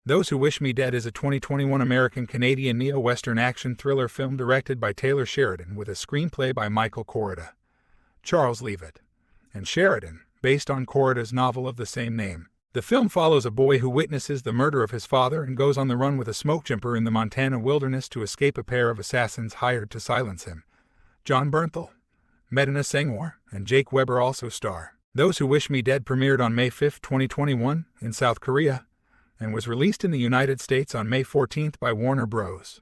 Those Who Wish Me Dead is a 2021 American-Canadian neo-Western action thriller film directed by Taylor Sheridan with a screenplay by Michael Corrida, Charles Leavitt, and Sheridan, based on Corrida's novel of the same name. The film follows a boy who witnesses the murder of his father and goes on the run with a smoke jumper in the Montana wilderness to escape a pair of assassins hired to silence him. John Bernthal, Medina Senghor, and Jake Weber also star. Those Who Wish Me Dead premiered on May 5, 2021, in South Korea, and was released in the United States on May 14 by Warner Bros.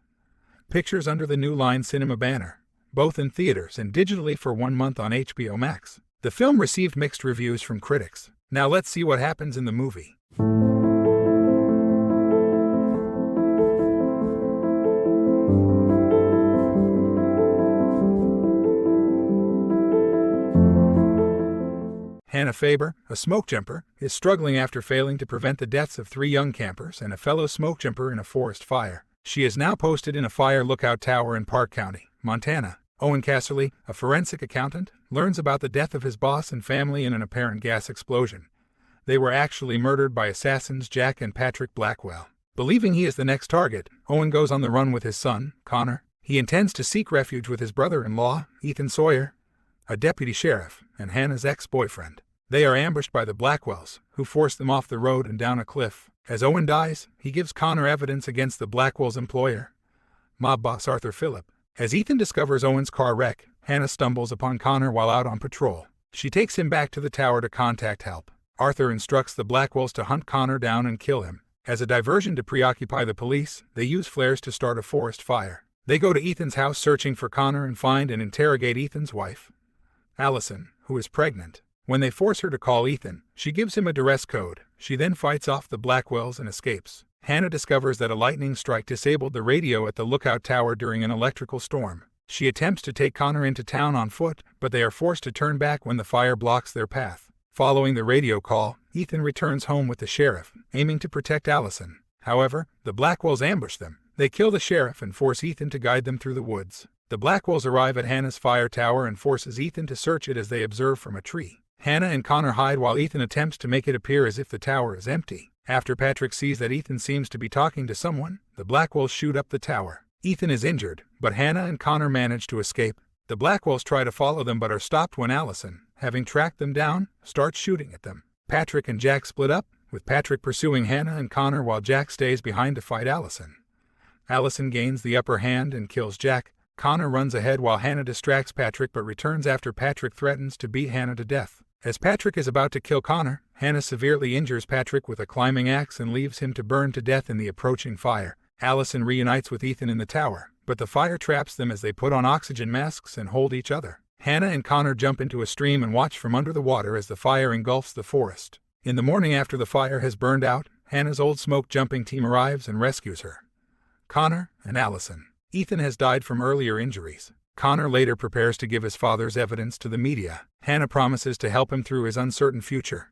Pictures under the New Line Cinema banner, both in theaters and digitally for 1 month on HBO Max. The film received mixed reviews from critics. Now let's see what happens in the movie. Hannah Faber, a smoke jumper, is struggling after failing to prevent the deaths of 3 young campers and a fellow smoke jumper in a forest fire. She is now posted in a fire lookout tower in Park County, Montana. Owen Casserly, a forensic accountant, learns about the death of his boss and family in an apparent gas explosion. They were actually murdered by assassins Jack and Patrick Blackwell. Believing he is the next target, Owen goes on the run with his son, Connor. He intends to seek refuge with his brother-in-law, Ethan Sawyer, a deputy sheriff, and Hannah's ex-boyfriend. They are ambushed by the Blackwells, who force them off the road and down a cliff. As Owen dies, he gives Connor evidence against the Blackwells' employer, mob boss Arthur Phillip. As Ethan discovers Owen's car wreck, Hannah stumbles upon Connor while out on patrol. She takes him back to the tower to contact help. Arthur instructs the Blackwells to hunt Connor down and kill him. As a diversion to preoccupy the police, they use flares to start a forest fire. They go to Ethan's house searching for Connor and find and interrogate Ethan's wife, Allison, who is pregnant. When they force her to call Ethan, she gives him a duress code. She then fights off the Blackwells and escapes. Hannah discovers that a lightning strike disabled the radio at the lookout tower during an electrical storm. She attempts to take Connor into town on foot, but they are forced to turn back when the fire blocks their path. Following the radio call, Ethan returns home with the sheriff, aiming to protect Allison. However, the Blackwells ambush them. They kill the sheriff and force Ethan to guide them through the woods. The Blackwells arrive at Hannah's fire tower and forces Ethan to search it as they observe from a tree. Hannah and Connor hide while Ethan attempts to make it appear as if the tower is empty. After Patrick sees that Ethan seems to be talking to someone, the Blackwells shoot up the tower. Ethan is injured, but Hannah and Connor manage to escape. The Blackwells try to follow them but are stopped when Allison, having tracked them down, starts shooting at them. Patrick and Jack split up, with Patrick pursuing Hannah and Connor while Jack stays behind to fight Allison. Allison gains the upper hand and kills Jack. Connor runs ahead while Hannah distracts Patrick but returns after Patrick threatens to beat Hannah to death. As Patrick is about to kill Connor, Hannah severely injures Patrick with a climbing axe and leaves him to burn to death in the approaching fire. Allison reunites with Ethan in the tower, but the fire traps them as they put on oxygen masks and hold each other. Hannah and Connor jump into a stream and watch from under the water as the fire engulfs the forest. In the morning after the fire has burned out, Hannah's old smoke jumping team arrives and rescues her, Connor, and Allison. Ethan has died from earlier injuries. Connor later prepares to give his father's evidence to the media. Hannah promises to help him through his uncertain future.